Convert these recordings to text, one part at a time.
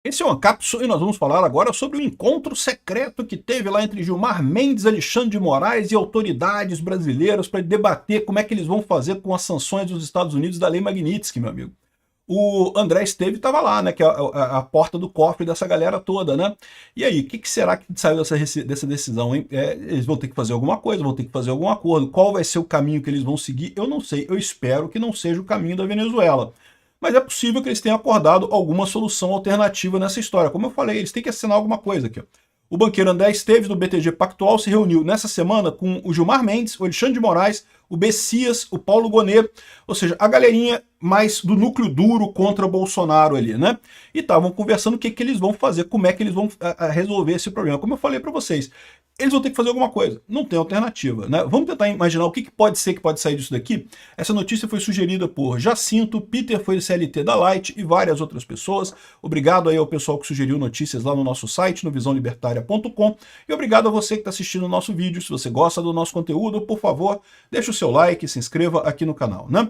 Esse é uma cápsula e nós vamos falar agora sobre o encontro secreto que teve lá entre Gilmar Mendes, Alexandre de Moraes e autoridades brasileiras para debater como é que eles vão fazer com as sanções dos Estados Unidos da Lei Magnitsky, meu amigo. O André Esteve estava lá, né, que é a porta do cofre dessa galera toda, né? E aí, o que será que saiu dessa decisão, hein? Eles vão ter que fazer alguma coisa, vão ter que fazer algum acordo. Qual vai ser o caminho que eles vão seguir? Eu não sei, eu espero que não seja o caminho da Venezuela. Mas é possível que eles tenham acordado alguma solução alternativa nessa história. Como eu falei, eles têm que assinar alguma coisa aqui. Ó. O banqueiro André Esteves, do BTG Pactual, se reuniu nessa semana com o Gilmar Mendes, o Alexandre de Moraes, o Bessias, o Paulo Gonet, ou seja, a galerinha mais do núcleo duro contra o Bolsonaro ali, né? E estavam conversando o que eles vão fazer, como é que eles vão resolver esse problema. Como eu falei para vocês, eles vão ter que fazer alguma coisa. Não tem alternativa, né? Vamos tentar imaginar o que pode ser que pode sair disso daqui. Essa notícia foi sugerida por Jacinto, Peter foi CLT da Light e várias outras pessoas. Obrigado aí ao pessoal que sugeriu notícias lá no nosso site, no visãolibertaria.com. E obrigado a você que está assistindo o nosso vídeo. Se você gosta do nosso conteúdo, por favor, deixe o seu like, se inscreva aqui no canal, né?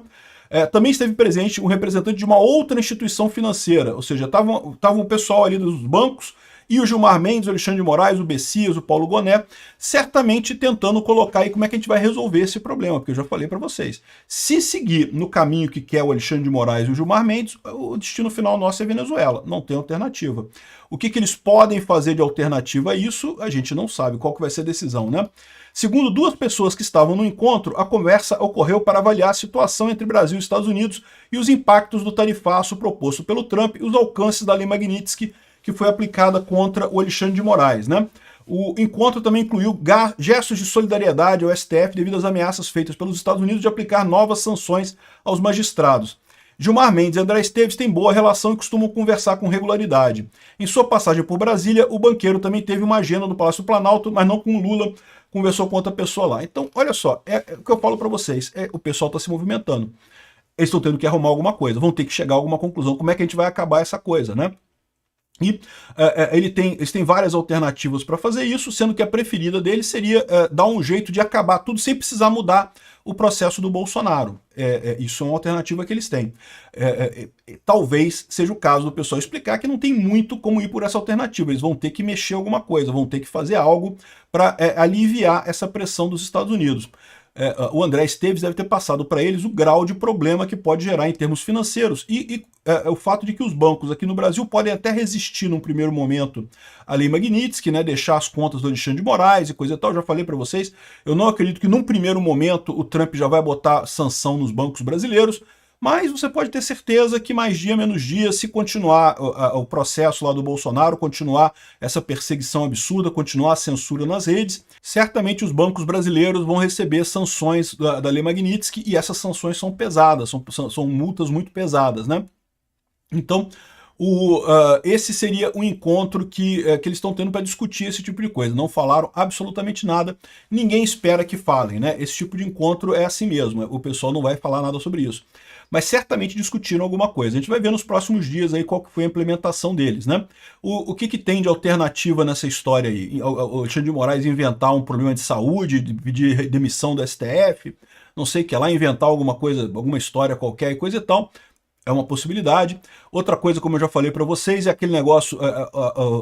Também esteve presente um representante de uma outra instituição financeira, ou seja, estava o pessoal ali dos bancos e o Gilmar Mendes, o Alexandre de Moraes, o Bessias, o Paulo Gonet, certamente tentando colocar aí como é que a gente vai resolver esse problema, porque eu já falei para vocês. Se seguir no caminho que quer o Alexandre de Moraes e o Gilmar Mendes, o destino final nosso é Venezuela, não tem alternativa. O que eles podem fazer de alternativa a isso, a gente não sabe qual que vai ser a decisão, né? Segundo duas pessoas que estavam no encontro, a conversa ocorreu para avaliar a situação entre Brasil e Estados Unidos e os impactos do tarifaço proposto pelo Trump e os alcances da Lei Magnitsky, que foi aplicada contra o Alexandre de Moraes, né? O encontro também incluiu gestos de solidariedade ao STF devido às ameaças feitas pelos Estados Unidos de aplicar novas sanções aos magistrados. Gilmar Mendes e André Esteves têm boa relação e costumam conversar com regularidade. Em sua passagem por Brasília, o banqueiro também teve uma agenda no Palácio do Planalto, mas não com o Lula, conversou com outra pessoa lá. Então, olha só, é o que eu falo para vocês, o pessoal está se movimentando. Eles estão tendo que arrumar alguma coisa, vão ter que chegar a alguma conclusão. Como é que a gente vai acabar essa coisa, né? E eles têm várias alternativas para fazer isso, sendo que a preferida deles seria dar um jeito de acabar tudo sem precisar mudar o processo do Bolsonaro. Isso é uma alternativa que eles têm. Talvez seja o caso do pessoal explicar que não tem muito como ir por essa alternativa. Eles vão ter que mexer alguma coisa, vão ter que fazer algo para aliviar essa pressão dos Estados Unidos. O André Esteves deve ter passado para eles o grau de problema que pode gerar em termos financeiros e o fato de que os bancos aqui no Brasil podem até resistir num primeiro momento à Lei Magnitsky, né, deixar as contas do Alexandre de Moraes e coisa e tal. Já falei para vocês, eu não acredito que num primeiro momento o Trump já vai botar sanção nos bancos brasileiros, mas você pode ter certeza que mais dia menos dia, se continuar o processo lá do Bolsonaro, continuar essa perseguição absurda, continuar a censura nas redes, certamente os bancos brasileiros vão receber sanções da Lei Magnitsky e essas sanções são pesadas, são multas muito pesadas, né? Então, esse seria um encontro que eles estão tendo para discutir esse tipo de coisa. Não falaram absolutamente nada, ninguém espera que falem, né? Esse tipo de encontro é assim mesmo, o pessoal não vai falar nada sobre isso. Mas certamente discutiram alguma coisa. A gente vai ver nos próximos dias aí qual que foi a implementação deles, né? O que tem de alternativa nessa história aí? O Alexandre de Moraes inventar um problema de saúde, de pedir demissão do STF, não sei o que lá, inventar alguma coisa, alguma história qualquer, coisa e tal. É uma possibilidade. Outra coisa, como eu já falei para vocês, é aquele negócio,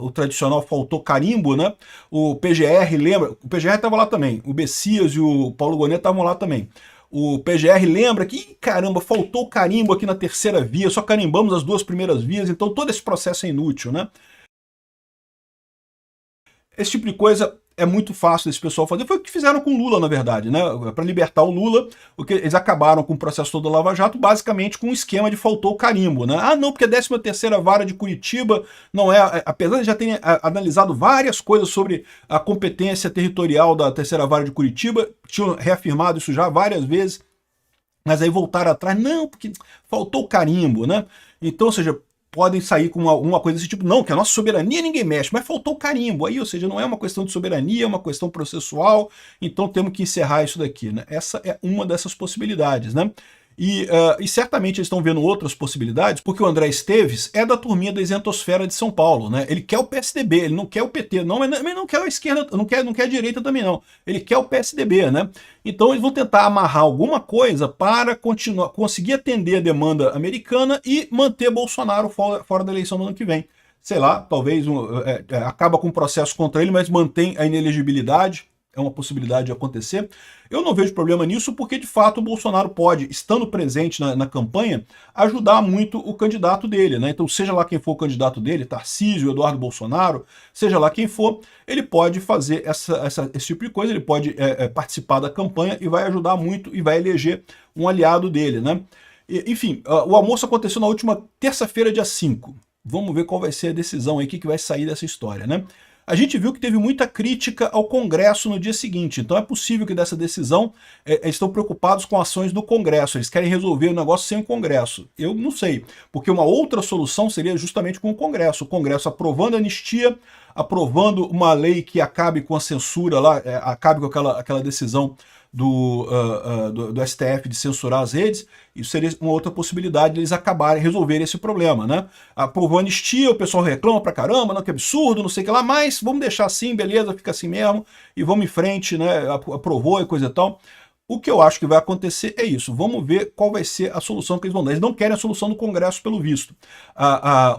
o tradicional faltou carimbo, né? O PGR, lembra? O PGR estava lá também. O Bessias e o Paulo Gonet estavam lá também. O PGR lembra que, caramba, faltou carimbo aqui na terceira via, só carimbamos as duas primeiras vias, então todo esse processo é inútil, né? Esse tipo de coisa é muito fácil desse pessoal fazer. Foi o que fizeram com o Lula, na verdade, né? Para libertar o Lula, eles acabaram com o processo todo do Lava Jato, basicamente com um esquema de faltou o carimbo, né? Ah, não, porque a 13ª Vara de Curitiba não é... Apesar de já terem analisado várias coisas sobre a competência territorial da terceira Vara de Curitiba, tinham reafirmado isso já várias vezes, mas aí voltaram atrás, não, porque faltou o carimbo, né? Então, ou seja, podem sair com alguma coisa desse tipo, não, que a nossa soberania ninguém mexe, mas faltou o carimbo aí, ou seja, não é uma questão de soberania, é uma questão processual, então temos que encerrar isso daqui, né? Essa é uma dessas possibilidades, né? E certamente eles estão vendo outras possibilidades, porque o André Esteves é da turminha da isentosfera de São Paulo, né? Ele quer o PSDB, ele não quer o PT, não, mas não quer a esquerda, não quer a direita também não. Ele quer o PSDB, né? Então eles vão tentar amarrar alguma coisa para conseguir atender a demanda americana e manter Bolsonaro fora da eleição do ano que vem. sei lá, talvez acaba com o processo contra ele, mas mantém a inelegibilidade. É uma possibilidade de acontecer. Eu não vejo problema nisso porque, de fato, o Bolsonaro pode, estando presente na campanha, ajudar muito o candidato dele, né? Então, seja lá quem for o candidato dele, Tarcísio, Eduardo Bolsonaro, seja lá quem for, ele pode fazer esse tipo de coisa, ele pode participar da campanha e vai ajudar muito e vai eleger um aliado dele, né? Enfim, o almoço aconteceu na última terça-feira, dia 5. Vamos ver qual vai ser a decisão aí, o que vai sair dessa história, né? A gente viu que teve muita crítica ao Congresso no dia seguinte, então é possível que dessa decisão estão preocupados com ações do Congresso, eles querem resolver o negócio sem o Congresso. Eu não sei, porque uma outra solução seria justamente com o Congresso aprovando a anistia, aprovando uma lei que acabe com a censura lá, acabe com aquela decisão do STF de censurar as redes. Isso seria uma outra possibilidade de eles acabarem, resolverem esse problema, né? Aprovou a anistia, o pessoal reclama pra caramba, não, que absurdo, não sei o que lá, mas vamos deixar assim, beleza, fica assim mesmo, e vamos em frente, né? Aprovou e coisa e tal. O que eu acho que vai acontecer é isso. Vamos ver qual vai ser a solução que eles vão dar. Eles não querem a solução do Congresso, pelo visto.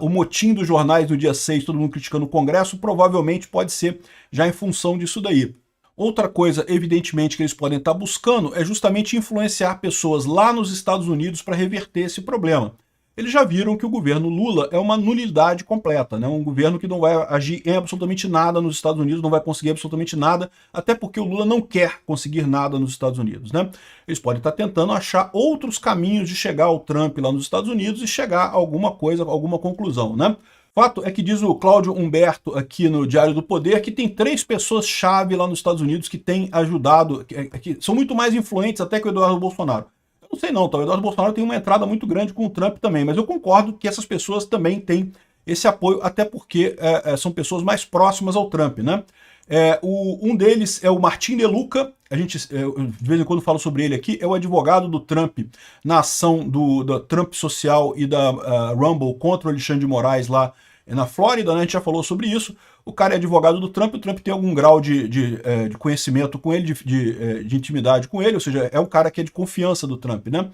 O motim dos jornais do dia 6, todo mundo criticando o Congresso, provavelmente pode ser já em função disso daí. Outra coisa, evidentemente, que eles podem estar buscando é justamente influenciar pessoas lá nos Estados Unidos para reverter esse problema. Eles já viram que o governo Lula é uma nulidade completa, né? Um governo que não vai agir em absolutamente nada nos Estados Unidos, não vai conseguir absolutamente nada, até porque o Lula não quer conseguir nada nos Estados Unidos, né? Eles podem estar tentando achar outros caminhos de chegar ao Trump lá nos Estados Unidos e chegar a alguma coisa, alguma conclusão, né? Fato é que diz o Cláudio Humberto aqui no Diário do Poder que tem 3 pessoas-chave lá nos Estados Unidos que têm ajudado, que são muito mais influentes até que o Eduardo Bolsonaro. Eu não sei não, tá? O Eduardo Bolsonaro tem uma entrada muito grande com o Trump também, mas eu concordo que essas pessoas também têm esse apoio, até porque são pessoas mais próximas ao Trump, né? Um deles é o Martin De Luca, a gente de vez em quando falo sobre ele aqui, é o advogado do Trump na ação da Trump Social e da Rumble contra o Alexandre de Moraes lá na Flórida, né? A gente já falou sobre isso. O cara é advogado do Trump, o Trump tem algum grau de conhecimento com ele, de intimidade com ele, ou seja, é um cara que é de confiança do Trump, né?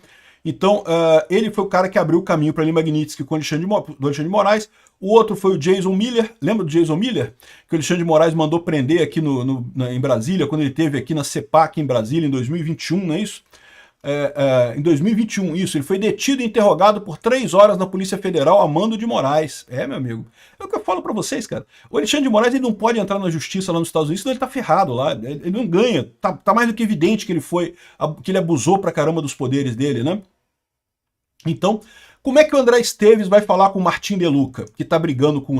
Então, ele foi o cara que abriu o caminho para a Magnitsky com o Alexandre de Moraes. O outro foi o Jason Miller, lembra do Jason Miller? Que o Alexandre de Moraes mandou prender aqui em Brasília, quando ele esteve aqui na CEPAC em Brasília, em 2021, não é isso? Em 2021, isso, ele foi detido e interrogado por 3 horas na Polícia Federal a mando de Moraes. Meu amigo, é o que eu falo pra vocês, cara. O Alexandre de Moraes ele não pode entrar na justiça lá nos Estados Unidos, senão ele tá ferrado lá, ele não ganha. Tá mais do que evidente que ele abusou pra caramba dos poderes dele, né? Então, como é que o André Esteves vai falar com o Martin De Luca, que está brigando com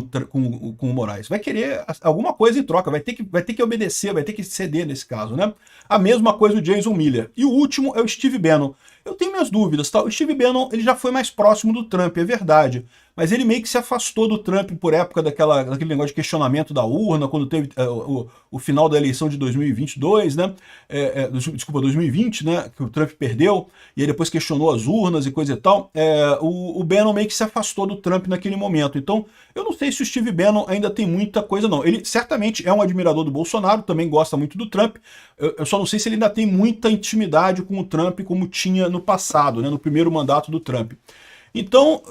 o Moraes? Vai querer alguma coisa em troca, vai ter que obedecer, vai ter que ceder nesse caso, né? A mesma coisa o Jason Miller. E o último é o Steve Bannon. Eu tenho minhas dúvidas, tá? O Steve Bannon ele já foi mais próximo do Trump, é verdade. Mas ele meio que se afastou do Trump por época daquele negócio de questionamento da urna, quando teve o final da eleição de 2022, né? Desculpa, 2020, né? Que o Trump perdeu, e aí depois questionou as urnas e coisa e tal. O Bannon meio que se afastou do Trump naquele momento. Então, eu não sei se o Steve Bannon ainda tem muita coisa, não. Ele certamente é um admirador do Bolsonaro, também gosta muito do Trump. Eu só não sei se ele ainda tem muita intimidade com o Trump como tinha no passado, né? No primeiro mandato do Trump. Então,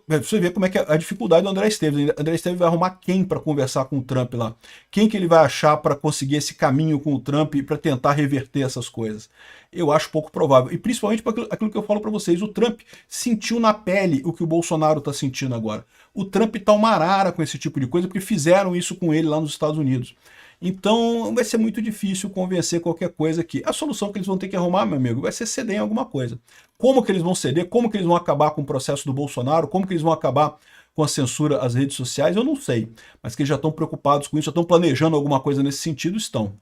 você vê como é que é a dificuldade do André Esteves. O André Esteves vai arrumar quem para conversar com o Trump lá? Quem que ele vai achar para conseguir esse caminho com o Trump e para tentar reverter essas coisas? Eu acho pouco provável. E principalmente por aquilo que eu falo para vocês, o Trump sentiu na pele o que o Bolsonaro está sentindo agora. O Trump tá uma arara com esse tipo de coisa porque fizeram isso com ele lá nos Estados Unidos. Então vai ser muito difícil convencer qualquer coisa aqui. A solução que eles vão ter que arrumar, meu amigo, vai ser ceder em alguma coisa. Como que eles vão ceder? Como que eles vão acabar com o processo do Bolsonaro? Como que eles vão acabar com a censura às redes sociais? Eu não sei. Mas que eles já estão preocupados com isso, já estão planejando alguma coisa nesse sentido, estão.